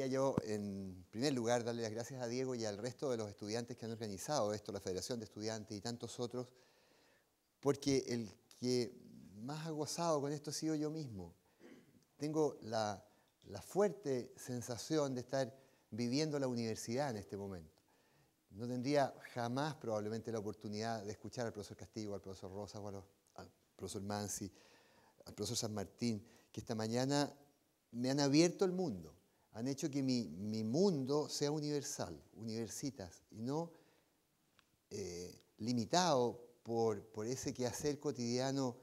yo, en primer lugar, darle las gracias a Diego y al resto de los estudiantes que han organizado esto, la Federación de Estudiantes y tantos otros, porque el que más ha gozado con esto ha sido yo mismo. Tengo la fuerte sensación de estar viviendo la universidad en este momento. No tendría jamás probablemente la oportunidad de escuchar al profesor Castillo, al profesor Rosas, o al profesor Mansi, al profesor San Martín, que esta mañana me han abierto el mundo, han hecho que mi mundo sea universal, universitas, y no limitado por ese quehacer cotidiano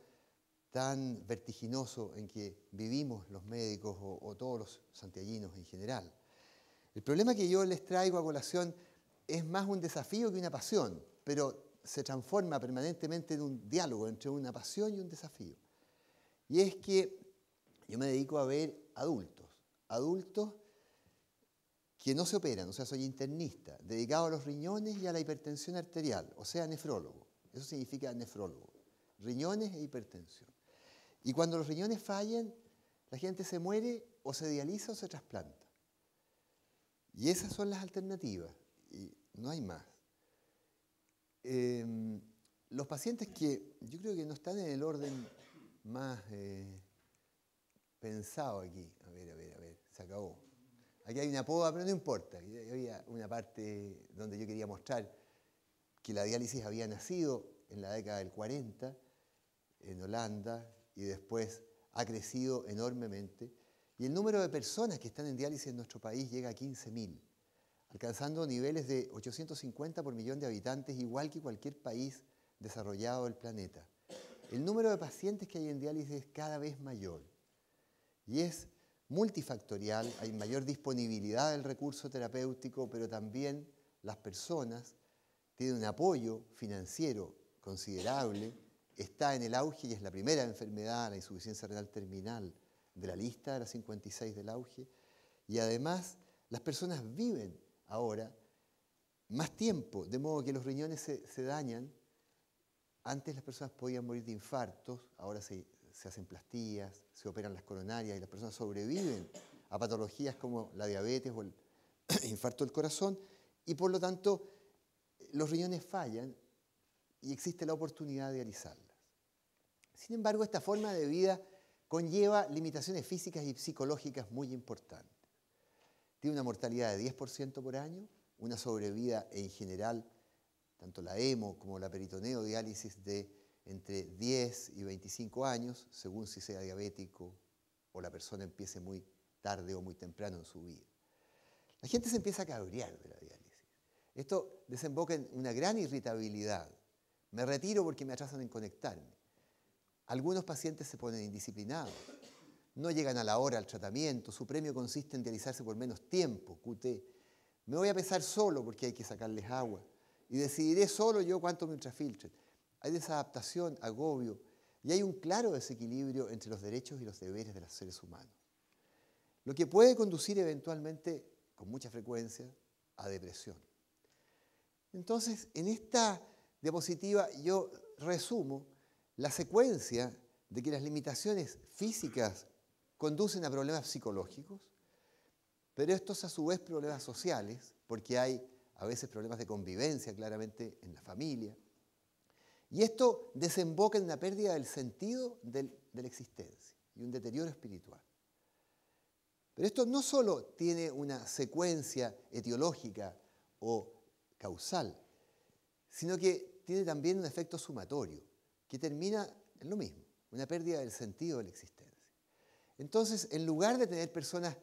tan vertiginoso en que vivimos los médicos o todos los santiaguinos en general. El problema que yo les traigo a colación es más un desafío que una pasión, pero se transforma permanentemente en un diálogo entre una pasión y un desafío. Y es que yo me dedico a ver adultos que no se operan, o sea, soy internista, dedicado a los riñones y a la hipertensión arterial, o sea, nefrólogo. Eso significa nefrólogo, riñones e hipertensión. Y cuando los riñones fallan, la gente se muere o se dializa o se trasplanta. Y esas son las alternativas, y no hay más. Los pacientes que yo creo que no están en el orden más pensado aquí, a ver, se acabó. Aquí hay una poda, pero no importa. Había una parte donde yo quería mostrar que la diálisis había nacido en la década del 40 en Holanda y después ha crecido enormemente. Y el número de personas que están en diálisis en nuestro país llega a 15.000, alcanzando niveles de 850 por millón de habitantes, igual que cualquier país desarrollado del planeta. El número de pacientes que hay en diálisis es cada vez mayor y es multifactorial, hay mayor disponibilidad del recurso terapéutico, pero también las personas tienen un apoyo financiero considerable, está en el auge y es la primera enfermedad, la insuficiencia renal terminal, de la lista de las 56 del auge, y además las personas viven ahora más tiempo, de modo que los riñones se dañan. Antes las personas podían morir de infartos, ahora se hacen plastías, se operan las coronarias y las personas sobreviven a patologías como la diabetes o el infarto del corazón y por lo tanto los riñones fallan y existe la oportunidad de dializarlas. Sin embargo, esta forma de vida conlleva limitaciones físicas y psicológicas muy importantes. Tiene una mortalidad de 10% por año, una sobrevida en general, tanto la hemo como la peritoneodiálisis de entre 10 y 25 años, según si sea diabético o la persona empiece muy tarde o muy temprano en su vida. La gente se empieza a cabrear de la diálisis. Esto desemboca en una gran irritabilidad. Me retiro porque me atrasan en conectarme. Algunos pacientes se ponen indisciplinados, no llegan a la hora al tratamiento, su premio consiste en dializarse por menos tiempo, QT. Me voy a pesar solo porque hay que sacarles agua y decidiré solo yo cuánto me ultrafiltren. Hay desadaptación, agobio y hay un claro desequilibrio entre los derechos y los deberes de los seres humanos. Lo que puede conducir eventualmente, con mucha frecuencia, a depresión. Entonces, en esta diapositiva yo resumo la secuencia de que las limitaciones físicas conducen a problemas psicológicos, pero estos a su vez problemas sociales, porque hay a veces problemas de convivencia claramente en la familia, y esto desemboca en una pérdida del sentido de la existencia y un deterioro espiritual. Pero esto no solo tiene una secuencia etiológica o causal, sino que tiene también un efecto sumatorio, que termina en lo mismo, una pérdida del sentido de la existencia. Entonces, en lugar de tener personas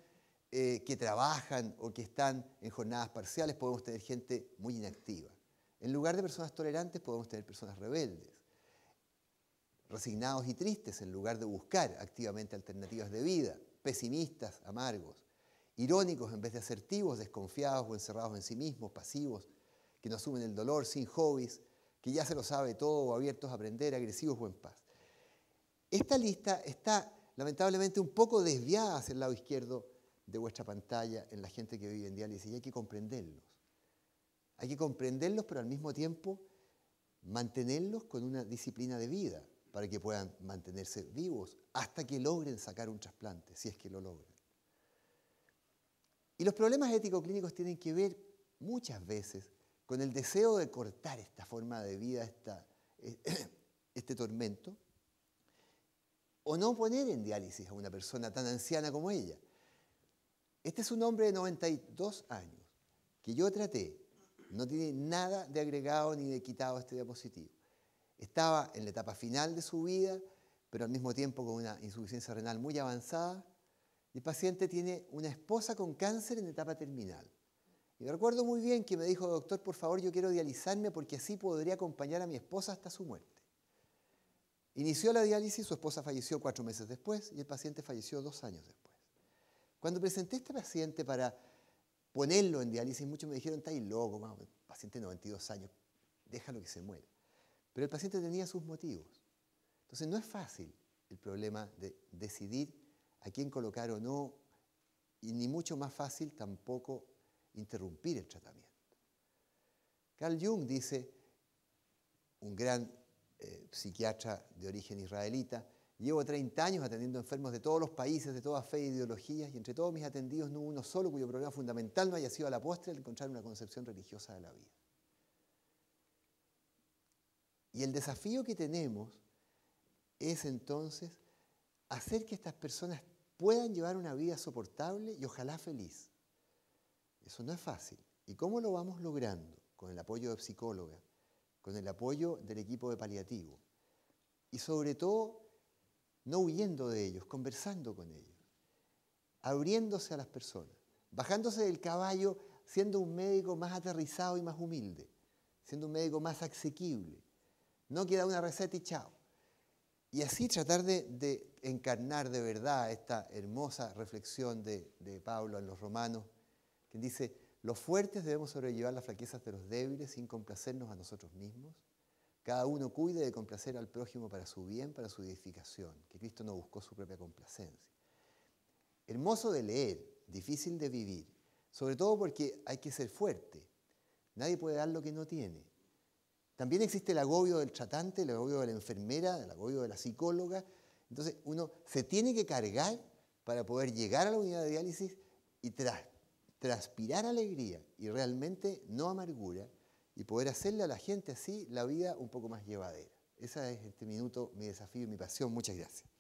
que trabajan o que están en jornadas parciales, podemos tener gente muy inactiva. En lugar de personas tolerantes, podemos tener personas rebeldes, resignados y tristes, en lugar de buscar activamente alternativas de vida, pesimistas, amargos, irónicos en vez de asertivos, desconfiados o encerrados en sí mismos, pasivos, que no asumen el dolor, sin hobbies, que ya se lo sabe todo o abiertos a aprender, agresivos o en paz. Esta lista está lamentablemente un poco desviada hacia el lado izquierdo de vuestra pantalla en la gente que vive en diálisis y hay que comprenderlos. Hay que comprenderlos, pero al mismo tiempo mantenerlos con una disciplina de vida para que puedan mantenerse vivos hasta que logren sacar un trasplante, si es que lo logran. Y los problemas ético-clínicos tienen que ver muchas veces con el deseo de cortar esta forma de vida, este tormento, o no poner en diálisis a una persona tan anciana como ella. Este es un hombre de 92 años que yo traté, no tiene nada de agregado ni de quitado a este diapositivo. Estaba en la etapa final de su vida, pero al mismo tiempo con una insuficiencia renal muy avanzada. El paciente tiene una esposa con cáncer en etapa terminal. Y me recuerdo muy bien que me dijo, doctor, por favor, yo quiero dializarme porque así podría acompañar a mi esposa hasta su muerte. Inició la diálisis, su esposa falleció 4 meses después y el paciente falleció 2 años después. Cuando presenté a este paciente para ponerlo en diálisis, muchos me dijeron, está ahí loco, paciente de 92 años, déjalo que se muera. Pero el paciente tenía sus motivos. Entonces no es fácil el problema de decidir a quién colocar o no, y ni mucho más fácil tampoco interrumpir el tratamiento. Carl Jung dice, un gran psiquiatra de origen israelita, llevo 30 años atendiendo enfermos de todos los países, de toda fe e ideologías, y entre todos mis atendidos no hubo uno solo cuyo problema fundamental no haya sido a la postre el encontrar una concepción religiosa de la vida. Y el desafío que tenemos es entonces hacer que estas personas puedan llevar una vida soportable y ojalá feliz. Eso no es fácil. ¿Y cómo lo vamos logrando? Con el apoyo de psicólogas, con el apoyo del equipo de paliativo. Y sobre todo, no huyendo de ellos, conversando con ellos, abriéndose a las personas, bajándose del caballo, siendo un médico más aterrizado y más humilde, siendo un médico más asequible. No queda una receta y chao. Y así tratar de encarnar de verdad esta hermosa reflexión de Pablo en los Romanos, que dice, los fuertes debemos sobrellevar las flaquezas de los débiles sin complacernos a nosotros mismos. Cada uno cuide de complacer al prójimo para su bien, para su edificación, que Cristo no buscó su propia complacencia. Hermoso de leer, difícil de vivir, sobre todo porque hay que ser fuerte. Nadie puede dar lo que no tiene. También existe el agobio del tratante, el agobio de la enfermera, el agobio de la psicóloga. Entonces uno se tiene que cargar para poder llegar a la unidad de diálisis y transpirar alegría y realmente no amargura y poder hacerle a la gente así la vida un poco más llevadera. Ese es este minuto, mi desafío y mi pasión. Muchas gracias.